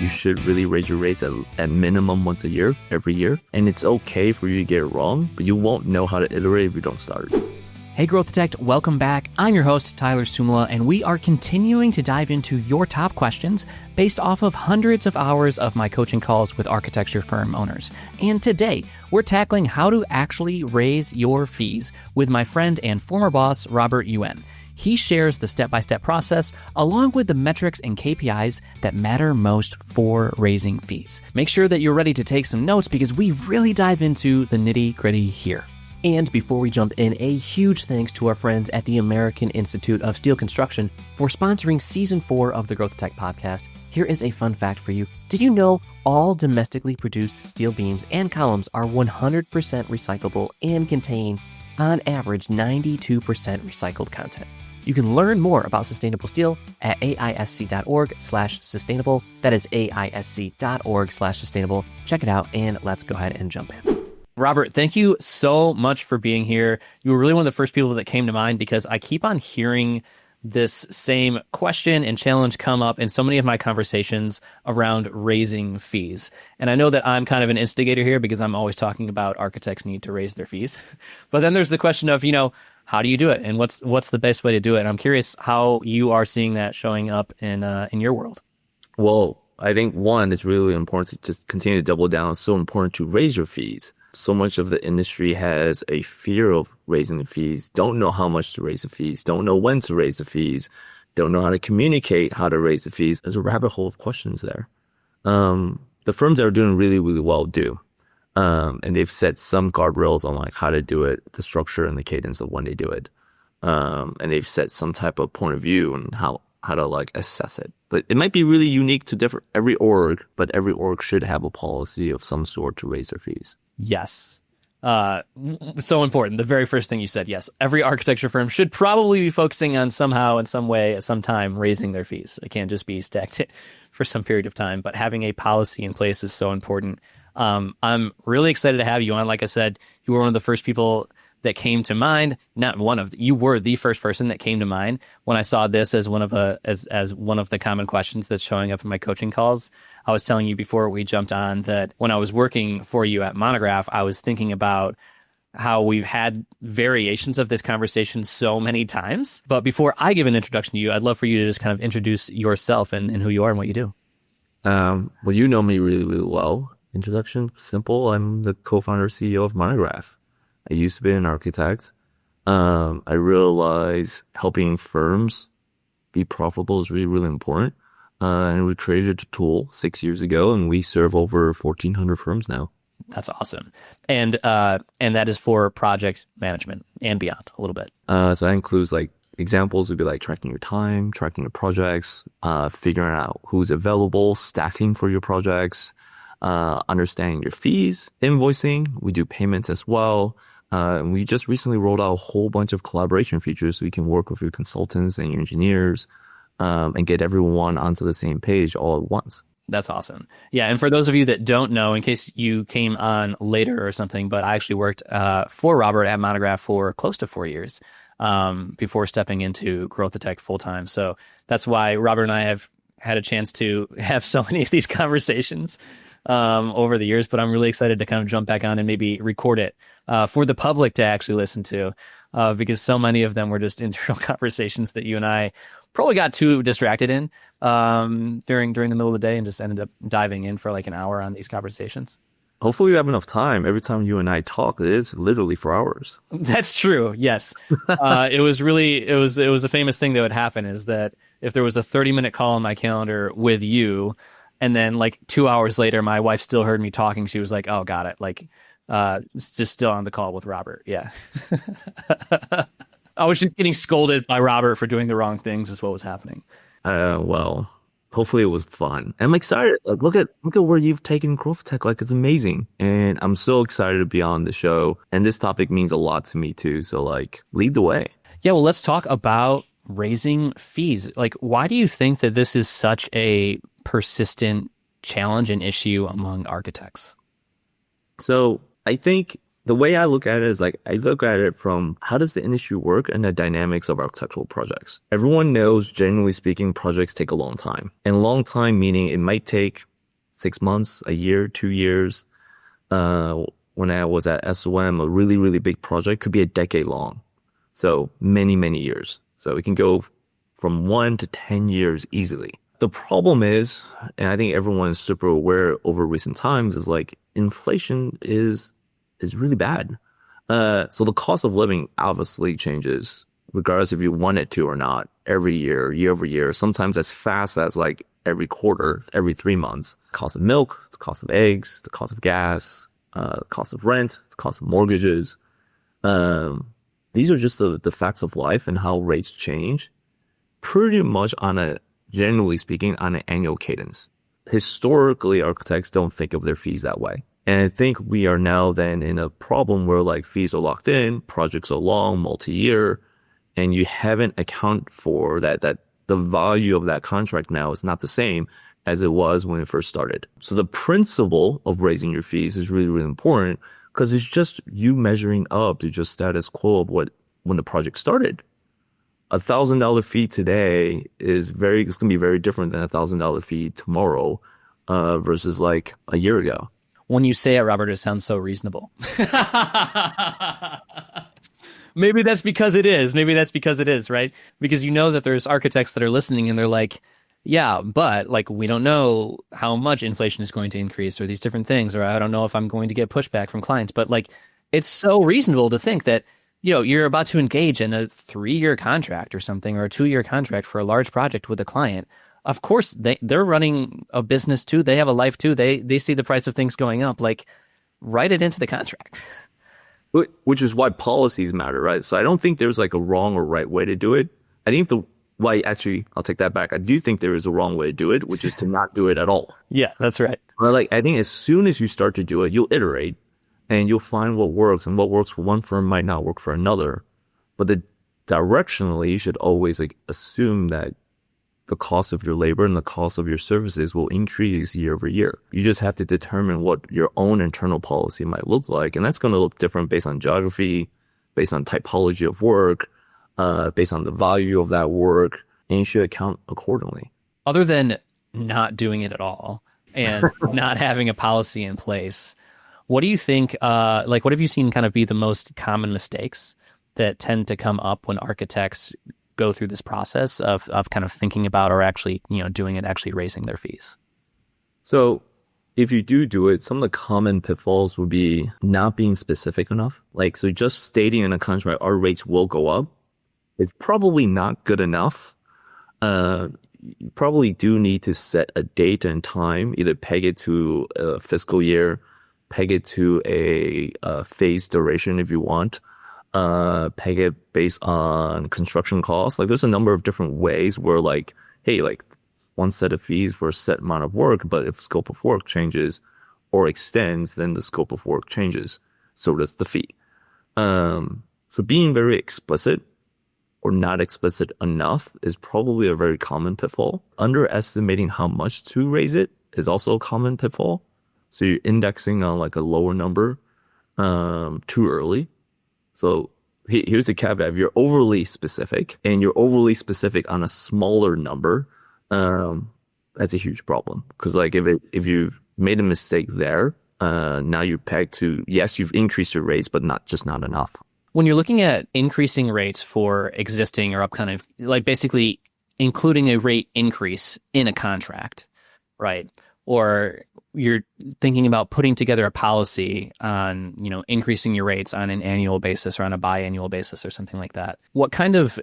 you should really raise your rates at minimum once a year, every year. And it's okay for you to get it wrong, but you won't know how to iterate if you don't start. Hey Growth Detect, welcome back. I'm your host, Tyler Sumala, and we are continuing to dive into your top questions based off of hundreds of hours of my coaching calls with architecture firm owners. And today, we're tackling how to actually raise your fees with my friend and former boss, Robert Yuen. He shares the step-by-step process along with the metrics and KPIs that matter most for raising fees. Make sure that you're ready to take some notes because we really dive into the nitty-gritty here. And before we jump in, a huge thanks to our friends at the American Institute of Steel Construction for sponsoring Season 4 of the Growth Tech Podcast. Here is a fun fact for you. Did you know all domestically produced steel beams and columns are 100% recyclable and contain, on average, 92% recycled content? You can learn more about sustainable steel at aisc.org/sustainable. That is aisc.org/sustainable. Check it out and let's go ahead and jump in. Robert, thank you so much for being here. You were really one of the first people that came to mind because I keep on hearing this same question and challenge come up in so many of my conversations around raising fees. And I know that I'm kind of an instigator here because I'm always talking about architects need to raise their fees. But then there's the question of, how do you do it? And what's the best way to do it? And I'm curious how you are seeing that showing up in your world. Well, I think one, it's really important to just continue to double down. It's so important to raise your fees. So much of the industry has a fear of raising the fees, don't know how much to raise the fees, don't know when to raise the fees, don't know how to communicate how to raise the fees. There's a rabbit hole of questions there. The firms that are doing really, really well do. And they've set some guardrails on like how to do it, the structure and the cadence of when they do it. And they've set some type of point of view on how to like assess it. But it might be really unique to every org, but every org should have a policy of some sort to raise their fees. Yes. So important. The very first thing you said, yes. Every architecture firm should probably be focusing on somehow, in some way, at some time, raising their fees. It can't just be stacked for some period of time, but having a policy in place is so important. I'm really excited to have you on. Like I said, you were one of the first people that came to mind. You were the first person that came to mind when I saw this as one of the common questions that's showing up in my coaching calls. I was telling you before we jumped on that when I was working for you at Monograph, I was thinking about how we've had variations of this conversation so many times. But before I give an introduction to you, I'd love for you to just kind of introduce yourself and who you are and what you do. Well, you know me really, really well. Introduction, simple. I'm the co-founder CEO of Monograph. I used to be an architect. I realized helping firms be profitable is really, really important. And we created a tool 6 years ago, and we serve over 1,400 firms now. That's awesome. And that is for project management and beyond a little bit. So that includes like examples would be like tracking your time, tracking your projects, figuring out who's available, staffing for your projects, understanding your fees, invoicing. We do payments as well. And we just recently rolled out a whole bunch of collaboration features so you can work with your consultants and your engineers and get everyone onto the same page all at once. That's awesome. Yeah, and for those of you that don't know, in case you came on later or something, but I actually worked for Robert at Monograph for close to 4 years before stepping into Growth Tech full-time. So that's why Robert and I have had a chance to have so many of these conversations over the years, but I'm really excited to kind of jump back on and maybe record it for the public to actually listen to because so many of them were just internal conversations that you and I probably got too distracted in during the middle of the day and just ended up diving in for like an hour on these conversations. Hopefully you have enough time. Every time you and I talk, it is literally for hours. That's true. Yes. It was a famous thing that would happen is that if there was a 30-minute call on my calendar with you, and then like 2 hours later, my wife still heard me talking. She was like, oh, got it. Like, just still on the call with Robert. Yeah. I was just getting scolded by Robert for doing the wrong things is what was happening. Well, hopefully it was fun. I'm excited. Like, look at where you've taken Growth Tech. Like, it's amazing. And I'm so excited to be on the show. And this topic means a lot to me too. So like, lead the way. Yeah. Well, let's talk about raising fees. Like, why do you think that this is such a persistent challenge and issue among architects? So I think The way I look at it is like, I look at it from how does the industry work and the dynamics of architectural projects. Everyone knows, generally speaking, projects take a long time. And long time meaning it might take 6 months, a year, 2 years. When I was at SOM, a really, really big project could be a decade long. So many, many years. So it can go from 1 to 10 years easily. The problem is, and I think everyone is super aware over recent times, is like inflation is really bad. So the cost of living obviously changes, regardless if you want it to or not, every year, year over year, sometimes as fast as like every quarter, every 3 months. Cost of milk, the cost of eggs, the cost of gas, the cost of rent, the cost of mortgages. These are just the facts of life and how rates change pretty much generally speaking, on an annual cadence. Historically, architects don't think of their fees that way. And I think we are now then in a problem where like fees are locked in, projects are long, multi-year, and you haven't accounted for that the value of that contract now is not the same as it was when it first started. So the principle of raising your fees is really, really important because it's just you measuring up to just status quo of when the project started. $1,000 fee today it's going to be very different than $1,000 fee tomorrow, versus like a year ago. When you say it, Robert, it sounds so reasonable. Maybe that's because it is. Maybe that's because it is, right? Because you know that there's architects that are listening and they're like, yeah, but like we don't know how much inflation is going to increase or these different things, or I don't know if I'm going to get pushback from clients. But like it's so reasonable to think that, you know, you're about to engage in a 3-year contract or something, or a 2-year contract for a large project with a client. Of course, they're running a business too. They have a life too. They see the price of things going up. Like, write it into the contract. Which is why policies matter, right? So I don't think there's like a wrong or right way to do it. I think I'll take that back. I do think there is a wrong way to do it, which is to not do it at all. Yeah, that's right. But like, I think as soon as you start to do it, you'll iterate and you'll find what works, and what works for one firm might not work for another. But directionally, you should always like assume that the cost of your labor and the cost of your services will increase year over year. You just have to determine what your own internal policy might look like. And that's going to look different based on geography, based on typology of work, based on the value of that work, and you should account accordingly. Other than not doing it at all and not having a policy in place, what do you think, what have you seen kind of be the most common mistakes that tend to come up when architects go through this process of kind of thinking about or actually, you know, doing it, actually raising their fees? So if you do it, some of the common pitfalls would be not being specific enough. Like, so just stating in a contract, our rates will go up. It's probably not good enough. You probably do need to set a date and time, either peg it to a fiscal year, peg it to a phase duration if you want. Peg it based on construction costs. Like there's a number of different ways where like, hey, like one set of fees for a set amount of work, but if scope of work changes or extends, then the scope of work changes. So does the fee. So being very explicit or not explicit enough is probably a very common pitfall. Underestimating how much to raise it is also a common pitfall. So you're indexing on like a lower number too early. So here's the caveat. If you're overly specific and you're overly specific on a smaller number, that's a huge problem. Because like if you've made a mistake there, now you're pegged to, yes, you've increased your rates, but not enough. When you're looking at increasing rates for existing or upcoming, like basically including a rate increase in a contract, right? Or you're thinking about putting together a policy on, you know, increasing your rates on an annual basis or on a biannual basis or something like that. What kind of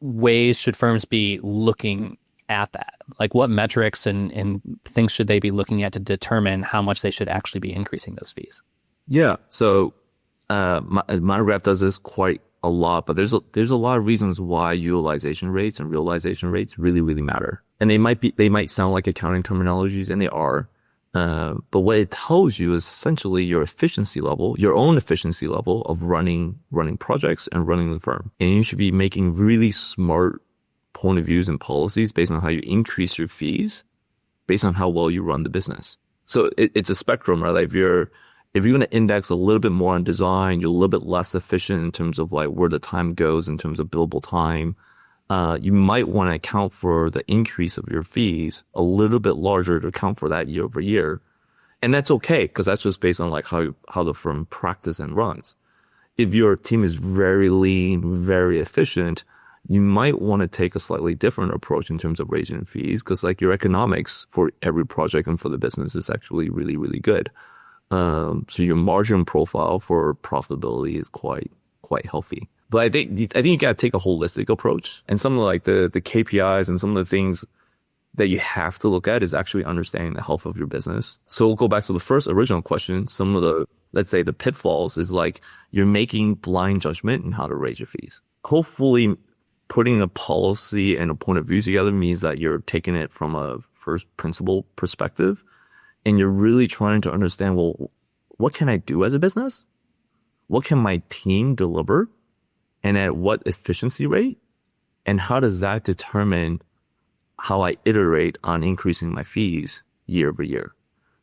ways should firms be looking at that? Like what metrics and things should they be looking at to determine how much they should actually be increasing those fees? Yeah. So Monograph does this quite a lot, but there's a lot of reasons why utilization rates and realization rates really, really matter. And they might sound like accounting terminologies, and they are. But what it tells you is essentially your efficiency level, your own efficiency level of running projects and running the firm. And you should be making really smart point of views and policies based on how you increase your fees, based on how well you run the business. So it's a spectrum, right? Like If you're going to index a little bit more on design, you're a little bit less efficient in terms of like where the time goes in terms of billable time. You might want to account for the increase of your fees a little bit larger to account for that year over year. And that's okay, because that's just based on like how the firm practices and runs. If your team is very lean, very efficient, you might want to take a slightly different approach in terms of raising fees, because like your economics for every project and for the business is actually really, really good. So your margin profile for profitability is quite healthy. But I think you gotta take a holistic approach, and some of like the KPIs and some of the things that you have to look at is actually understanding the health of your business. So we'll go back to the first original question. Some of the, let's say, the pitfalls is like you're making blind judgment in how to raise your fees. Hopefully putting a policy and a point of view together means that you're taking it from a first principle perspective, and you're really trying to understand, well, what can I do as a business? What can my team deliver? And at what efficiency rate? And how does that determine how I iterate on increasing my fees year over year?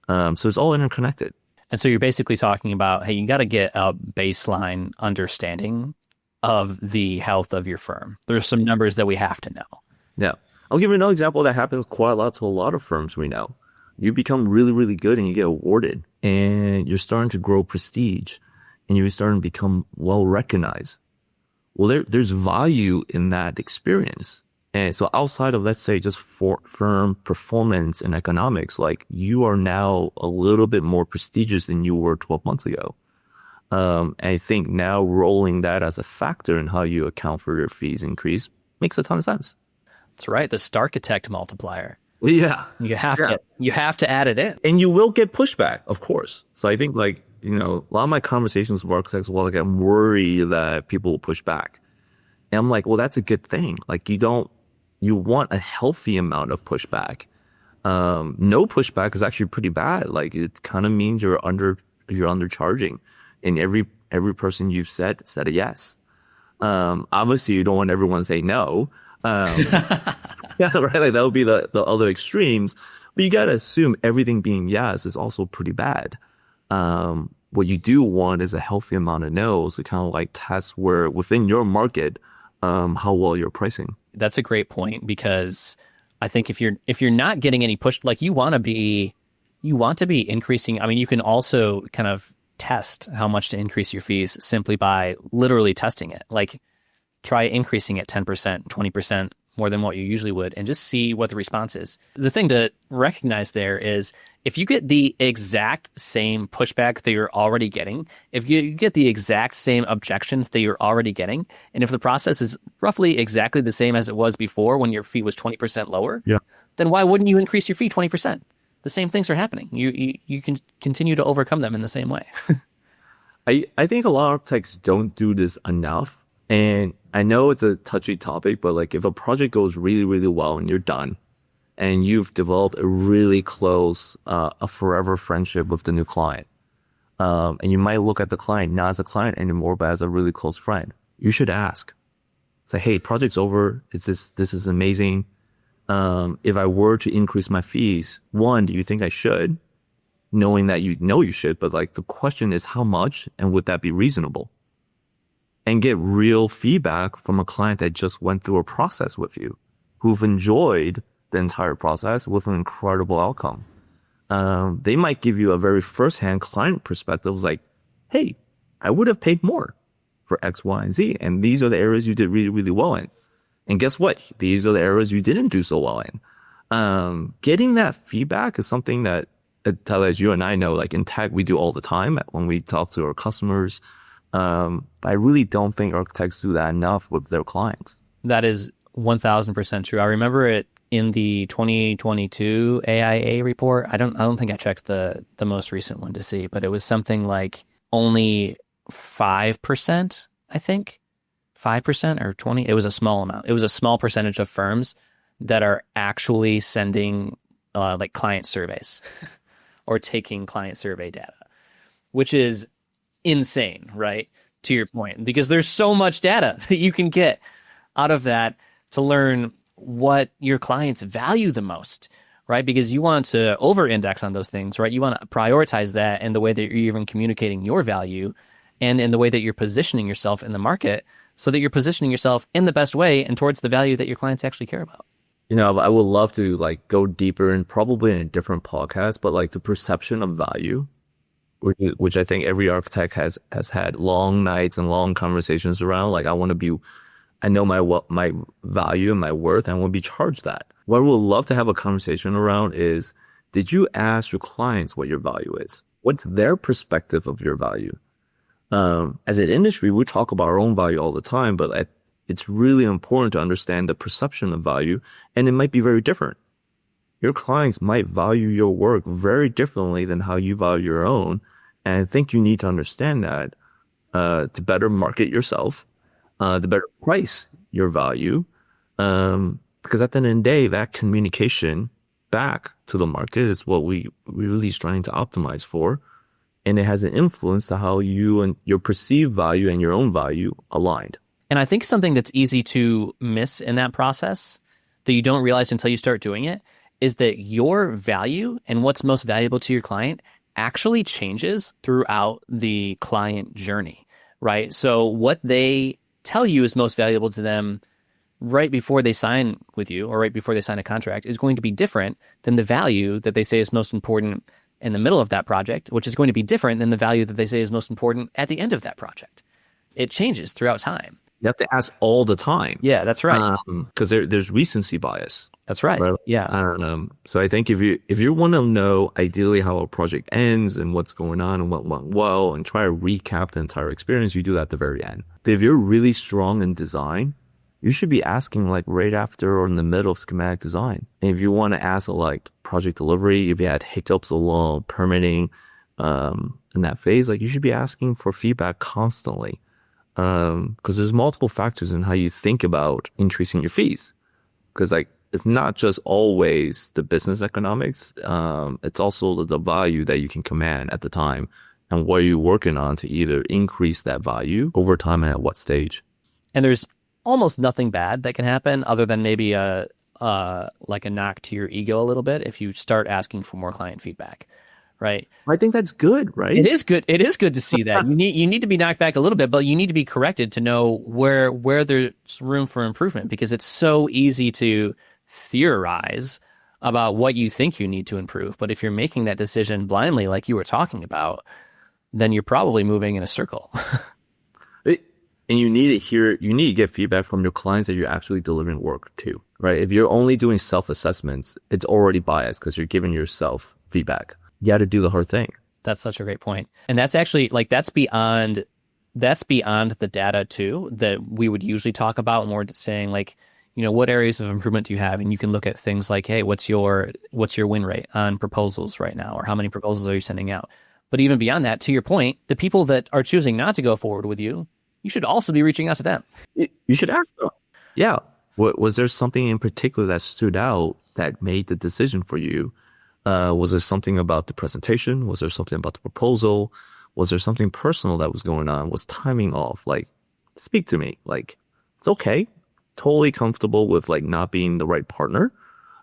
So it's all interconnected. And so you're basically talking about, hey, you got to get a baseline understanding of the health of your firm. There's some numbers that we have to know. Yeah. I'll give you another example that happens quite a lot to a lot of firms we know. You become really, really good and you get awarded, and you're starting to grow prestige, and you're starting to become well recognized. Well, there's value in that experience. And so outside of, let's say, just firm performance and economics, like you are now a little bit more prestigious than you were 12 months ago. And I think now rolling that as a factor in how you account for your fees increase makes a ton of sense. That's right. The Starchitect multiplier. Yeah. You have to add it in. And you will get pushback, of course. So I think like, a lot of my conversations with architects, well, like I'm worried that people will push back. And I'm like, well, that's a good thing. Like you want a healthy amount of pushback. No pushback is actually pretty bad. Like it kind of means you're undercharging, and every person you've said a yes. Obviously you don't want everyone to say no. Yeah, right. Like that would be the other extremes, but you got to assume everything being yes is also pretty bad. What you do want is a healthy amount of no's to kind of like test where within your market, how well you're pricing. That's a great point, because I think if you're not getting any push, like you want to be increasing. I mean, you can also kind of test how much to increase your fees simply by literally testing it. Like try increasing it 10%, 20% more than what you usually would, and just see what the response is. The thing to recognize there is if you get the exact same pushback that you're already getting, if you get the exact same objections that you're already getting, and if the process is roughly exactly the same as it was before when your fee was 20% lower, then why wouldn't you increase your fee 20%? The same things are happening. You can continue to overcome them in the same way. I think a lot of architects don't do this enough. And I know it's a touchy topic, but like if a project goes really, really well and you're done and you've developed a really close, a forever friendship with the new client, and you might look at the client not as a client anymore, but as a really close friend, you should ask. Say, hey, project's over. This is amazing. If I were to increase my fees, one, do you think I should? Knowing that you know you should, but like the question is how much, and would that be reasonable? And get real feedback from a client that just went through a process with you, who've enjoyed the entire process with an incredible outcome. They might give you a very firsthand client perspective, like, hey, I would have paid more for X, Y, and Z. And these are the areas you did really, really well in. And guess what? These are the areas you didn't do so well in. Getting that feedback is something that, Tyler, as you and I know, like in tech, we do all the time when we talk to our customers. But I really don't think architects do that enough with their clients. That is 1000% true. I remember it in the 2022 AIA report. I don't think I checked the most recent one to see, but it was something like only 5%, I think. 5% or 20. It was a small amount. It was a small percentage of firms that are actually sending like client surveys or taking client survey data, which is insane, right? To your point, because there's so much data that you can get out of that to learn what your clients value the most, right? Because you want to over-index on those things, right? You want to prioritize that in the way that you're even communicating your value and in the way that you're positioning yourself in the market so that you're positioning yourself in the best way and towards the value that your clients actually care about. I would love to like go deeper and probably in a different podcast, but like the perception of value, which I think every architect has had long nights and long conversations around. Like I know my value and my worth, and I want to be charged that. What I would love to have a conversation around is, did you ask your clients what your value is? What's their perspective of your value? As an industry, we talk about our own value all the time, but it's really important to understand the perception of value, and it might be very different. Your clients might value your work very differently than how you value your own. And I think you need to understand that to better market yourself, to better price your value. Because at the end of the day, that communication back to the market is what we really trying to optimize for. And it has an influence to how you and your perceived value and your own value aligned. And I think something that's easy to miss in that process that you don't realize until you start doing it is that your value and what's most valuable to your client actually changes throughout the client journey, right? So what they tell you is most valuable to them right before they sign with you or right before they sign a contract is going to be different than the value that they say is most important in the middle of that project, which is going to be different than the value that they say is most important at the end of that project. It changes throughout time. You have to ask all the time. Yeah, that's right. Because there's recency bias. That's right. Yeah. So I think if you want to know ideally how a project ends and what's going on and what went well and try to recap the entire experience, you do that at the very end. But if you're really strong in design, you should be asking like right after or in the middle of schematic design. And if you want to ask like project delivery, if you had hiccups along permitting in that phase, like you should be asking for feedback constantly. Because there's multiple factors in how you think about increasing your fees. Because like it's not just always the business economics. It's also the value that you can command at the time and what you're working on to either increase that value over time and at what stage. And there's almost nothing bad that can happen other than maybe like a knock to your ego a little bit if you start asking for more client feedback. Right. I think that's good, right? It is good. It is good to see that. You need to be knocked back a little bit, but you need to be corrected to know where there's room for improvement, because it's so easy to theorize about what you think you need to improve. But if you're making that decision blindly, like you were talking about, then you're probably moving in a circle. And you need to get feedback from your clients that you're actually delivering work to, right? If you're only doing self-assessments, it's already biased because you're giving yourself feedback. You got to do the hard thing. That's such a great point. And that's actually like, that's beyond the data too, that we would usually talk about when we're saying like, what areas of improvement do you have? And you can look at things like, hey, what's your win rate on proposals right now? Or how many proposals are you sending out? But even beyond that, to your point, the people that are choosing not to go forward with you, you should also be reaching out to them. You should ask them. Yeah. Was there something in particular that stood out that made the decision for you? Was there something about the presentation? Was there something about the proposal? Was there something personal that was going on? Was timing off? Like, speak to me. Like, it's okay. Totally comfortable with like not being the right partner.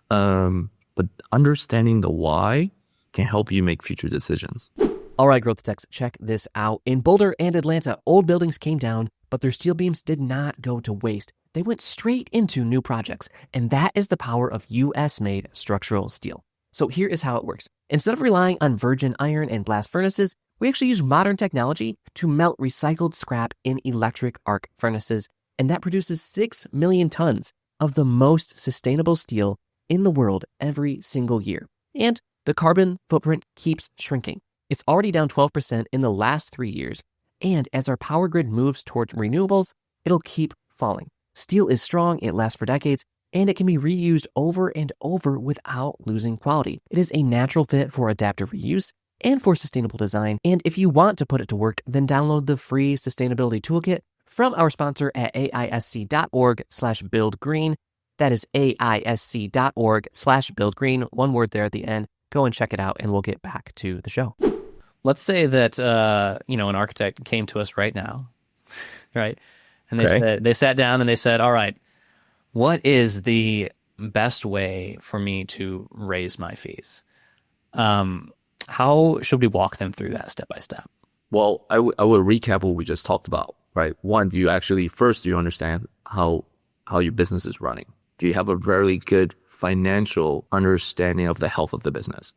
But understanding the why can help you make future decisions. All right, Growth Techs, check this out. In Boulder and Atlanta, old buildings came down, but their steel beams did not go to waste. They went straight into new projects, and that is the power of U.S.-made structural steel. So here is how it works. Instead of relying on virgin iron and blast furnaces, we actually use modern technology to melt recycled scrap in electric arc furnaces, and that produces 6 million tons of the most sustainable steel in the world every single year. And the carbon footprint keeps shrinking. It's already down 12% in the last 3 years, and as our power grid moves toward renewables, it'll keep falling. Steel is strong, it lasts for decades, and it can be reused over and over without losing quality. It is a natural fit for adaptive reuse and for sustainable design. And if you want to put it to work, then download the free sustainability toolkit from our sponsor at aisc.org/buildgreen. That is aisc.org/buildgreen. One word there at the end. Go and check it out, and we'll get back to the show. Let's say that an architect came to us right now, right? And they sat down and they said, all right, what is the best way for me to raise my fees? How should we walk them through that step by step? Well, I would recap what we just talked about, right? One, do you understand how your business is running? Do you have a very good financial understanding of the health of the business?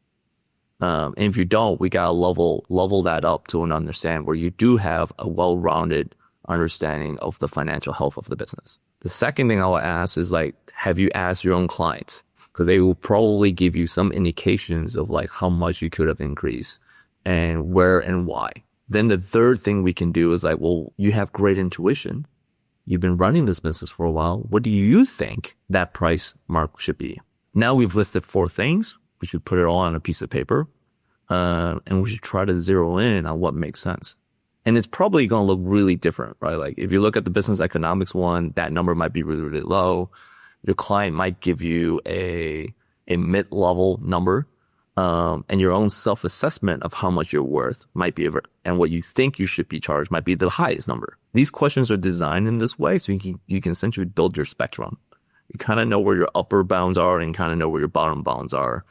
And if you don't, we gotta level that up to an understand where you do have a well-rounded understanding of the financial health of the business. The second thing I will ask is like, have you asked your own clients? Because they will probably give you some indications of like how much you could have increased and where and why. Then the third thing we can do is like, well, you have great intuition. You've been running this business for a while. What do you think that price mark should be? Now we've listed 4 things. We should put it all on a piece of paper. And we should try to zero in on what makes sense. And it's probably going to look really different, right? Like if you look at the business economics one, that number might be really, really low. Your client might give you a mid-level number. And your own self-assessment of how much you're worth might be, and what you think you should be charged might be the highest number. These questions are designed in this way so you can essentially build your spectrum. You kind of know where your upper bounds are and kind of know where your bottom bounds are.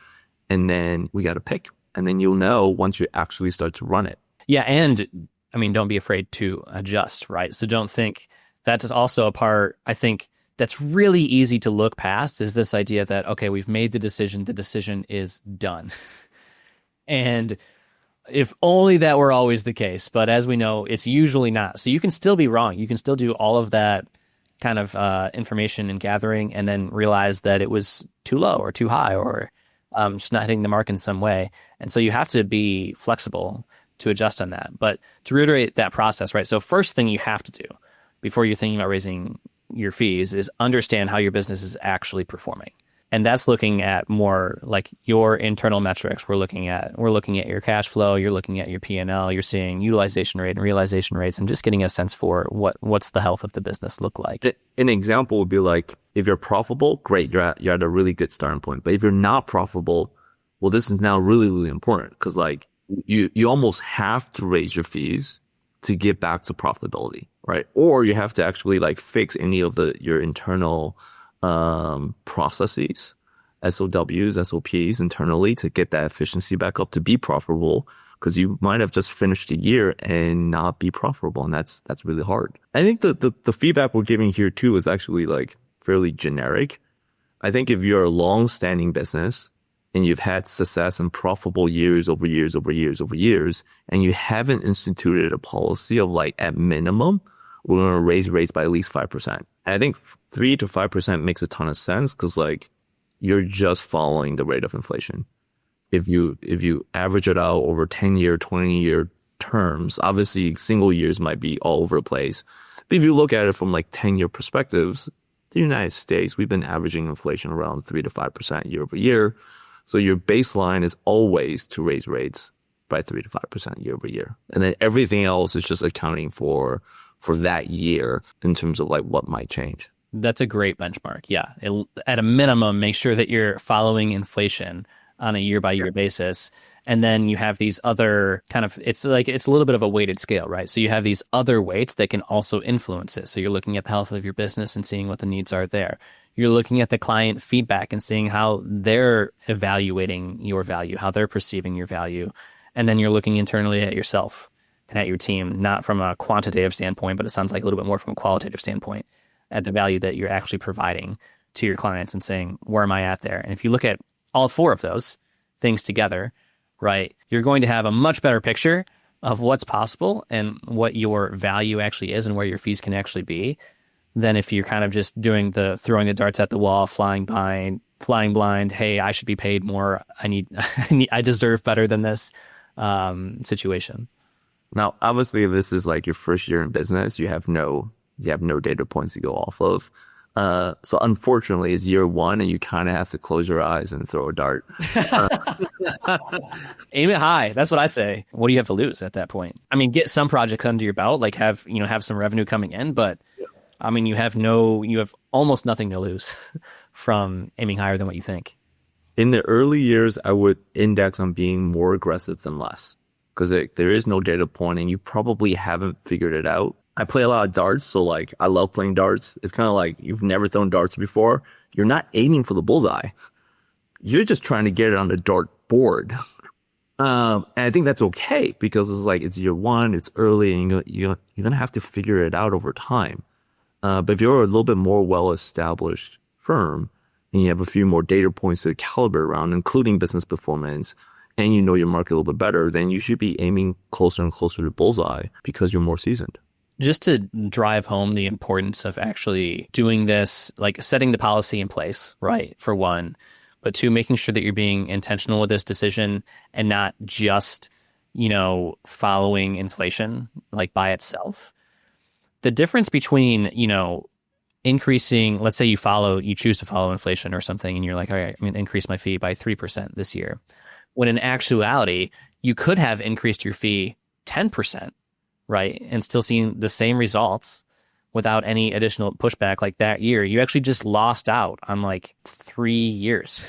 And then we got to pick. And then you'll know once you actually start to run it. Yeah. And I mean, don't be afraid to adjust, right? So don't think that's also a part, I think, that's really easy to look past is this idea that, okay, we've made the decision is done. And if only that were always the case, but as we know, it's usually not. So you can still be wrong. You can still do all of that kind of information and gathering and then realize that it was too low or too high or just not hitting the mark in some way. And so you have to be flexible to adjust on that. But to reiterate that process, right? So first thing you have to do before you're thinking about raising your fees is understand how your business is actually performing. And that's looking at more like your internal metrics. We're looking at your cash flow, you're looking at your P&L, you're seeing utilization rate and realization rates and just getting a sense for what's the health of the business look like. An example would be like, if you're profitable, great, you're at a really good starting point. But if you're not profitable, well, this is now really, really important because like you almost have to raise your fees to get back to profitability, right? Or you have to actually like fix any of your internal processes, SOWs, SOPs internally to get that efficiency back up to be profitable, because you might have just finished a year and not be profitable, and that's really hard. I think the feedback we're giving here too is actually like fairly generic. I think if you're a long-standing business and you've had success and profitable years over years, and you haven't instituted a policy of like, at minimum, we're going to raise rates by at least 5%. And I think 3 to 5% makes a ton of sense because like you're just following the rate of inflation. If you average it out over 10-year, 20-year terms, obviously single years might be all over the place. But if you look at it from like 10-year perspectives, the United States, we've been averaging inflation around 3 to 5% year over year. So your baseline is always to raise rates by 3 to 5% year over year. And then everything else is just accounting for that year in terms of like what might change. That's a great benchmark. Yeah. At a minimum, make sure that you're following inflation on a year by year basis. And then you have these other kind of, it's a little bit of a weighted scale, right? So you have these other weights that can also influence it. So you're looking at the health of your business and seeing what the needs are there. You're looking at the client feedback and seeing how they're evaluating your value, how they're perceiving your value. And then you're looking internally at yourself and at your team, not from a quantitative standpoint, but it sounds like a little bit more from a qualitative standpoint at the value that you're actually providing to your clients and saying, where am I at there? And if you look at all 4 of those things together, right, you're going to have a much better picture of what's possible and what your value actually is and where your fees can actually be than if you're kind of just throwing the darts at the wall, flying blind. Hey, I should be paid more. I deserve better than this situation. Now, obviously, if this is like your first year in business, you have no data points to go off of. So unfortunately, it's year 1 and you kind of have to close your eyes and throw a dart. Aim it high. That's what I say. What do you have to lose at that point? I mean, get some projects under your belt, like have some revenue coming in, but I mean, you have almost nothing to lose from aiming higher than what you think. In the early years, I would index on being more aggressive than less because there is no data point and you probably haven't figured it out. I play a lot of darts, so like I love playing darts. It's kind of like you've never thrown darts before. you're not aiming for the bullseye. You're just trying to get it on the dartboard. And I think that's okay because it's like, it's year one, it's early, and you're going to have to figure it out over time. But if you're a little bit more well-established firm and you have a few more data points to calibrate around, including business performance, and you know your market a little bit better, then you should be aiming closer and closer to bullseye because you're more seasoned. Just to drive home the importance of actually doing this, like setting the policy in place, right, for one, but two, making sure that you're being intentional with this decision and not just, following inflation like by itself. The difference between, increasing, let's say you choose to follow inflation or something, and you're like, all right, I'm going to increase my fee by 3% this year. When in actuality, you could have increased your fee 10%, right? And still seeing the same results without any additional pushback. Like that year, you actually just lost out on like 3 years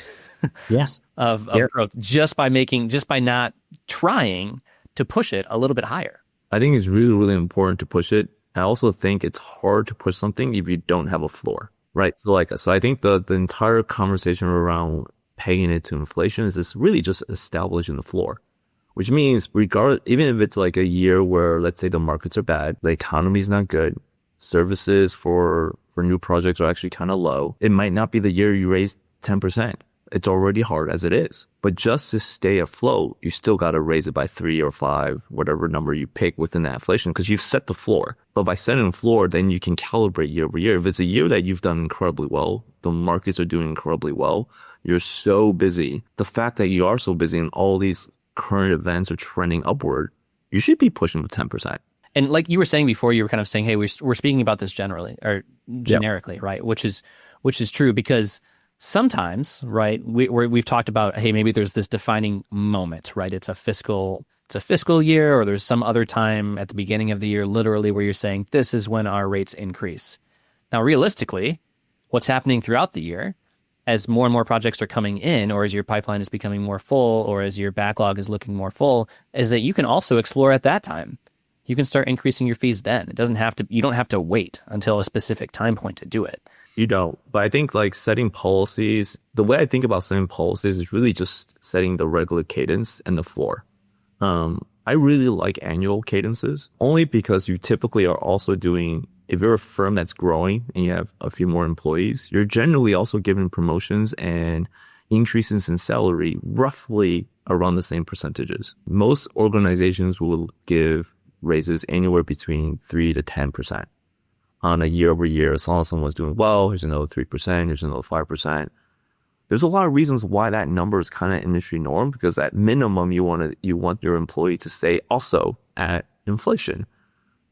yes. of growth just by not trying to push it a little bit higher. I think it's really, really important to push it. I also think it's hard to push something if you don't have a floor, right? So I think the entire conversation around pegging it to inflation is really just establishing the floor, which means even if it's like a year where, let's say, the markets are bad, the economy is not good, services for new projects are actually kind of low, it might not be the year you raise 10%. It's already hard as it is. But just to stay afloat, you still got to raise it by 3 or 5, whatever number you pick within that inflation, because you've set the floor. But by setting the floor, then you can calibrate year over year. If it's a year that you've done incredibly well, the markets are doing incredibly well, you're so busy. The fact that you are so busy and all these current events are trending upward, you should be pushing for 10%. And like you were saying before, you were kind of saying, hey, we're speaking about this generally or generically, yep. Right? Which is true because sometimes, right, we've talked about, hey, maybe there's this defining moment, right? It's a fiscal year, or there's some other time at the beginning of the year, literally, where you're saying this is when our rates increase. Now, realistically, what's happening throughout the year, as more and more projects are coming in, or as your pipeline is becoming more full, or as your backlog is looking more full, is that you can also explore at that time. You can start increasing your fees then. You don't have to wait until a specific time point to do it. You don't. But I think like setting policies, the way I think about setting policies is really just setting the regular cadence and the floor. I really like annual cadences only because you typically are also doing, if you're a firm that's growing and you have a few more employees, you're generally also giving promotions and increases in salary roughly around the same percentages. Most organizations will give raises anywhere between 3 to 10% on a year over year. As long as someone's doing well, here's another 3%, here's another 5%. There's a lot of reasons why that number is kind of industry norm, because at minimum, you want your employee to stay also at inflation.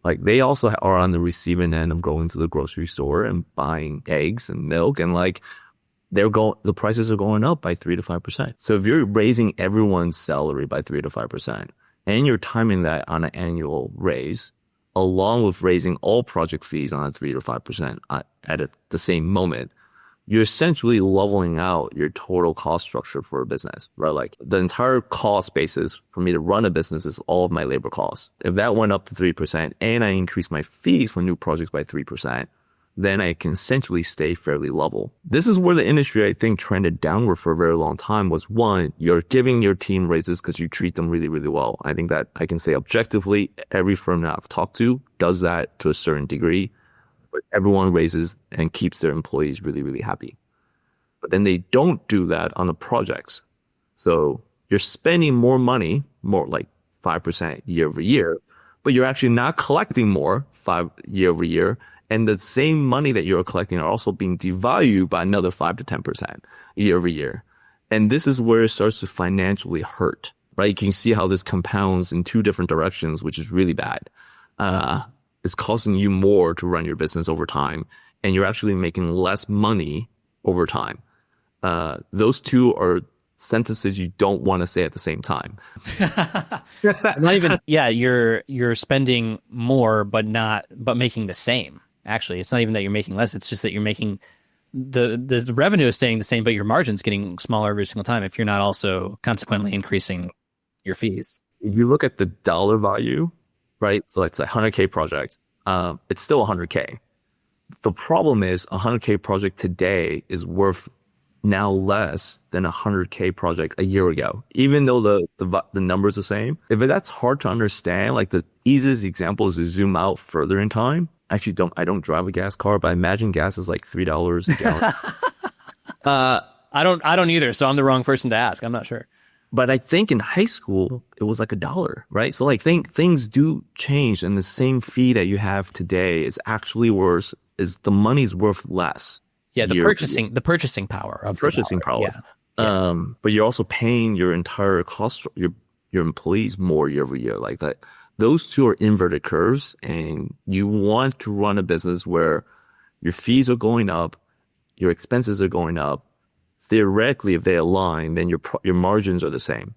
Like they also are on the receiving end of going to the grocery store and buying eggs and milk, and like the prices are going up by 3 to 5%. So if you're raising everyone's salary by 3 to 5%, and you're timing that on an annual raise, along with raising all project fees on a 3 to 5% at the same moment, you're essentially leveling out your total cost structure for a business, right? Like the entire cost basis for me to run a business is all of my labor costs. If that went up to 3% and I increase my fees for new projects by 3%, then I can essentially stay fairly level. This is where the industry, I think, trended downward for a very long time was, one, you're giving your team raises because you treat them really, really well. I think that I can say objectively, every firm that I've talked to does that to a certain degree, but everyone raises and keeps their employees really, really happy. But then they don't do that on the projects. So you're spending more money, more like 5% year over year, but you're actually not collecting more year over year. And the same money that you're collecting are also being devalued by another 5 to 10% year over year. And this is where it starts to financially hurt, right? You can see how this compounds in two different directions, which is really bad. It's costing you more to run your business over time, and you're actually making less money over time. Those two are sentences you don't want to say at the same time. Not even, yeah, you're spending more, but making the same. Actually, it's not even that you're making less. It's just that you're making the revenue is staying the same, but your margin's getting smaller every single time if you're not also consequently increasing your fees. If you look at the dollar value, right? So it's a 100K project. It's still 100K. The problem is a 100K project today is worth now less than a 100K project a year ago, even though the number is the same. If that's hard to understand, like the easiest example is to zoom out further in time. Actually, I don't drive a gas car, but I imagine gas is like $3 a gallon. I don't either, so I'm the wrong person to ask. I'm not sure. But I think in high school, it was like $1, right? So like things do change, and the same fee that you have today is actually worse, is the money's worth less. Yeah, the purchasing power of purchasing power. Yeah. But you're also paying your entire cost, your employees more year over year. Like that, those two are inverted curves, and you want to run a business where your fees are going up, your expenses are going up. Theoretically, if they align, then your margins are the same.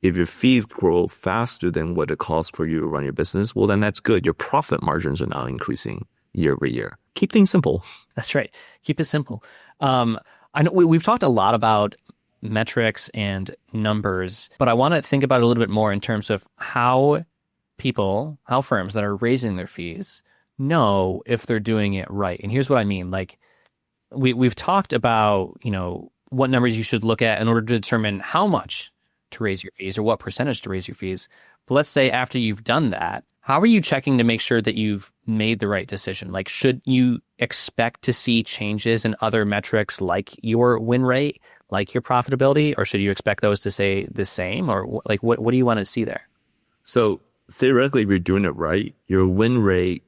If your fees grow faster than what it costs for you to run your business, well, then that's good. Your profit margins are now increasing year over year. Keep things simple. That's right. Keep it simple. I know we've talked a lot about metrics and numbers, but I want to think about it a little bit more in terms of how firms that are raising their fees know if they're doing it right. And here's what I mean. Like we've talked about, what numbers you should look at in order to determine how much to raise your fees or what percentage to raise your fees. But let's say after you've done that, how are you checking to make sure that you've made the right decision? Like, should you expect to see changes in other metrics like your win rate, like your profitability, or should you expect those to stay the same? Or like, what do you want to see there? So theoretically, if you're doing it right, your win rate,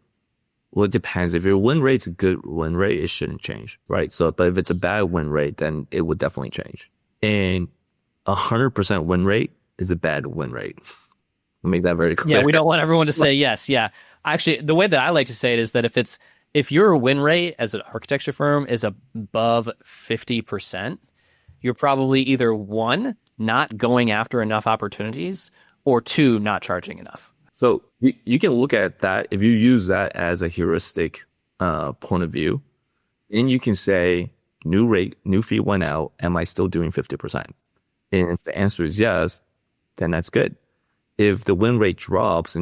well, it depends. If your win rate's a good win rate, it shouldn't change, right? So, but if it's a bad win rate, then it would definitely change. And 100% win rate is a bad win rate. Make that very clear. Yeah, we don't want everyone to say yes. Yeah. Actually, the way that I like to say it is that if your win rate as an architecture firm is above 50%, you're probably either one, not going after enough opportunities, or two, not charging enough. So you can look at that if you use that as a heuristic point of view, and you can say new fee went out. Am I still doing 50%? And if the answer is yes, then that's good. If the win rate drops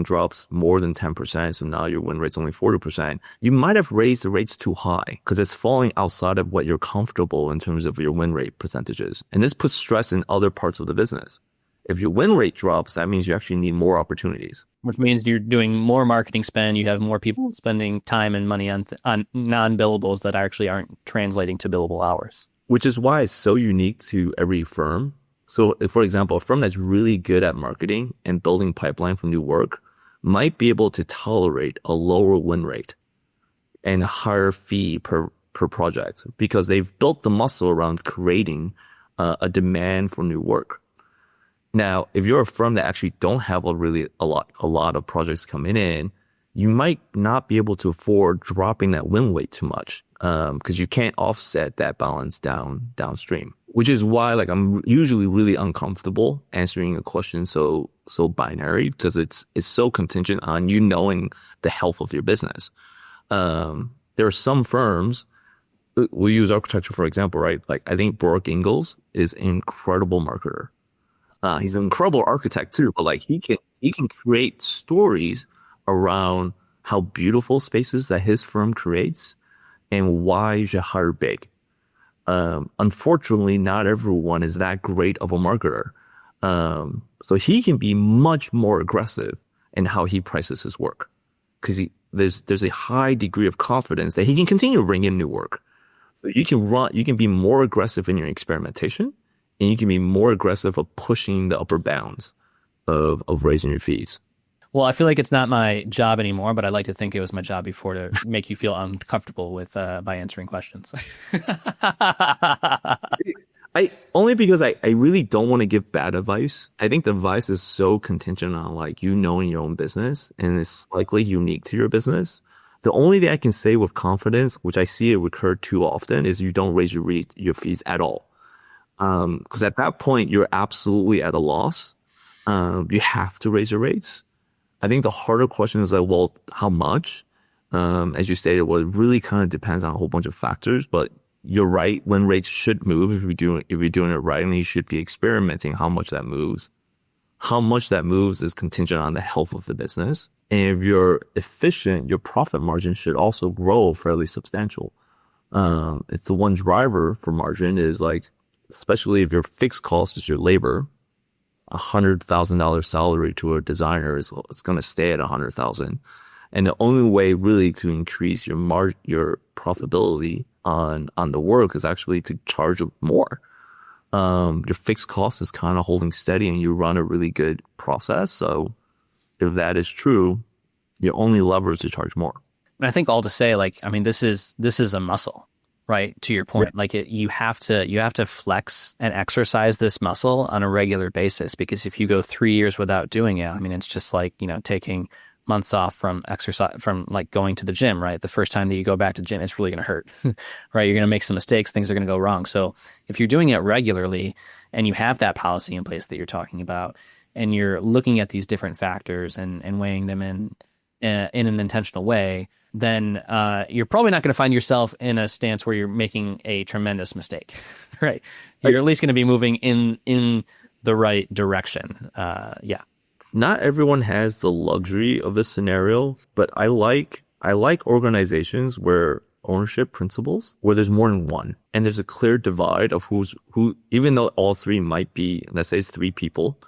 more than 10%, so now your win rate's only 40%, you might have raised the rates too high because it's falling outside of what you're comfortable in terms of your win rate percentages. And this puts stress in other parts of the business. If your win rate drops, that means you actually need more opportunities. Which means you're doing more marketing spend. You have more people spending time and money on non-billables that actually aren't translating to billable hours. Which is why it's so unique to every firm. So, for example, a firm that's really good at marketing and building pipeline for new work might be able to tolerate a lower win rate and a higher fee per project because they've built the muscle around creating a demand for new work. Now, if you're a firm that actually don't have a lot of projects coming in, you might not be able to afford dropping that win rate too much because you can't offset that balance downstream. Which is why, like, I'm usually really uncomfortable answering a question so binary because it's so contingent on you knowing the health of your business. There are some firms. We use architecture for example, right? Like I think Brooke Ingalls is an incredible marketer. He's an incredible architect too, but like he can create stories around how beautiful spaces that his firm creates and why you should hire big. Unfortunately, not everyone is that great of a marketer. So he can be much more aggressive in how he prices his work because there's a high degree of confidence that he can continue to bring in new work. So you can be more aggressive in your experimentation and you can be more aggressive of pushing the upper bounds of raising your fees. Well, I feel like it's not my job anymore, but I like to think it was my job before to make you feel uncomfortable with by answering questions. Only because I really don't want to give bad advice. I think the advice is so contingent on like you knowing your own business and it's likely unique to your business. The only thing I can say with confidence, which I see it recur too often, is you don't raise your fees at all. Because at that point you're absolutely at a loss. You have to raise your rates. I think the harder question is like, well, how much? As you stated, well, it really kind of depends on a whole bunch of factors, but you're right. Win rates should move if you're doing it right, and you should be experimenting how much that moves. How much that moves is contingent on the health of the business. And if you're efficient, your profit margin should also grow fairly substantial. It's the one driver for margin is like, especially if your fixed cost is your labor, $100,000 salary to a designer it's going to stay at 100,000. And the only way really to increase your profitability on the work is actually to charge more. Your fixed cost is kind of holding steady and you run a really good process. So if that is true, your only lever is to charge more. And I think all to say, like, I mean, this is a muscle, right? To your point, like you have to flex and exercise this muscle on a regular basis, because if you go 3 years without doing it, I mean, it's just like, taking months off from exercise, from like going to the gym, right? The first time that you go back to the gym, it's really going to hurt, right? You're going to make some mistakes. Things are going to go wrong. So if you're doing it regularly and you have that policy in place that you're talking about, and you're looking at these different factors and weighing them in an intentional way, then you're probably not going to find yourself in a stance where you're making a tremendous mistake, right? You're at least going to be moving in the right direction. Yeah. Not everyone has the luxury of this scenario, but I like organizations where ownership principles, where there's more than one, and there's a clear divide of who, even though all three might be, let's say it's 3 people,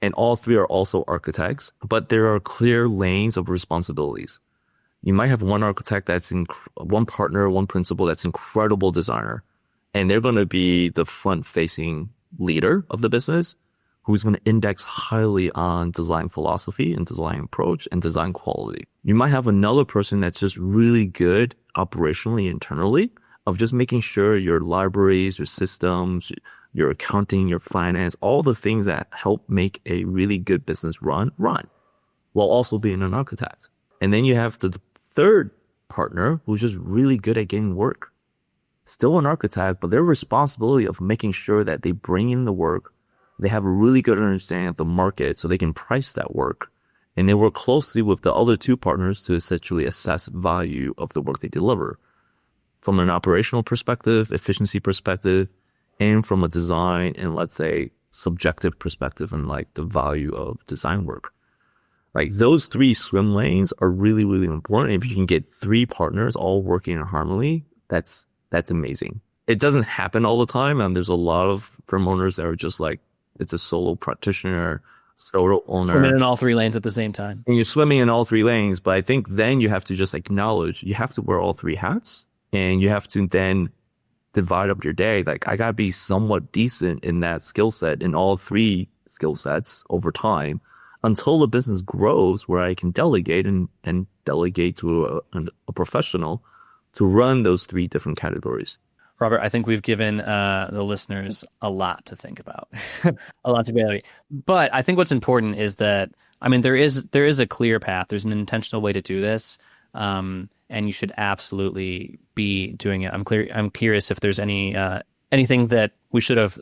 and all 3 are also architects, but there are clear lanes of responsibilities. You might have one architect one partner, one principal that's incredible designer, and they're going to be the front-facing leader of the business, who's going to index highly on design philosophy and design approach and design quality. You might have another person that's just really good operationally, internally, of just making sure your libraries, your systems, your accounting, your finance, all the things that help make a really good business run, while also being an architect. And then you have the third partner who's just really good at getting work. Still an architect, but their responsibility of making sure that they bring in the work, they have a really good understanding of the market so they can price that work. And they work closely with the other 2 partners to essentially assess value of the work they deliver. From an operational perspective, efficiency perspective, and from a design and, let's say, subjective perspective and like the value of design work. Like those 3 swim lanes are really, really important. If you can get 3 partners all working in harmony, that's amazing. It doesn't happen all the time. And there's a lot of firm owners that are just like, it's a solo practitioner, solo owner. Swimming in all 3 lanes at the same time. And you're swimming in all 3 lanes. But I think then you have to just acknowledge you have to wear all 3 hats, and you have to then divide up your day. Like I got to be somewhat decent in that skill set, in all 3 skill sets over time, until the business grows where I can delegate and delegate to a professional to run those 3 different categories. Robert, I think we've given the listeners a lot to think about, a lot to evaluate. But I think what's important is that, I mean, there is a clear path. There's an intentional way to do this, and you should absolutely be doing it. I'm curious if there's anything that we should have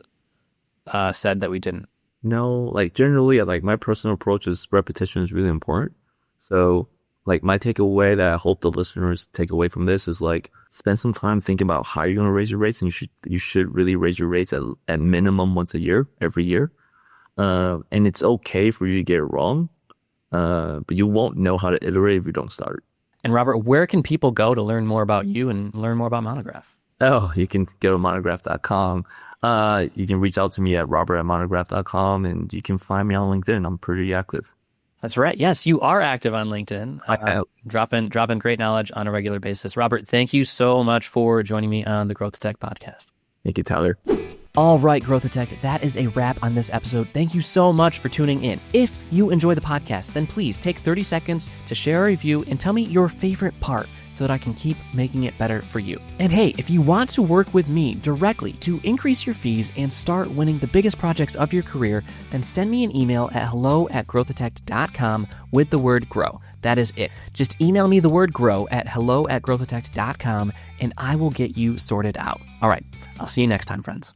said that we didn't. No, like generally, like my personal approach is repetition is really important. So like my takeaway that I hope the listeners take away from this is like spend some time thinking about how you're going to raise your rates, and you should really raise your rates at minimum once a year, every year. And it's okay for you to get it wrong, but you won't know how to iterate if you don't start. And Robert, where can people go to learn more about you and learn more about Monograph? Oh, you can go to monograph.com. You can reach out to me at robert@monograph.com, and you can find me on LinkedIn. I'm pretty active. That's right. Yes, you are active on LinkedIn. Dropping great knowledge on a regular basis. Robert, thank you so much for joining me on the Growth Tech podcast. Thank you, Tyler. All right, Growth Tech, that is a wrap on this episode. Thank you so much for tuning in. If you enjoy the podcast, then please take 30 seconds to share a review and tell me your favorite part so that I can keep making it better for you. And hey, if you want to work with me directly to increase your fees and start winning the biggest projects of your career, then send me an email at hello@growthatect.com with the word grow. That is it. Just email me the word grow at hello@growthatect.com and I will get you sorted out. All right, I'll see you next time, friends.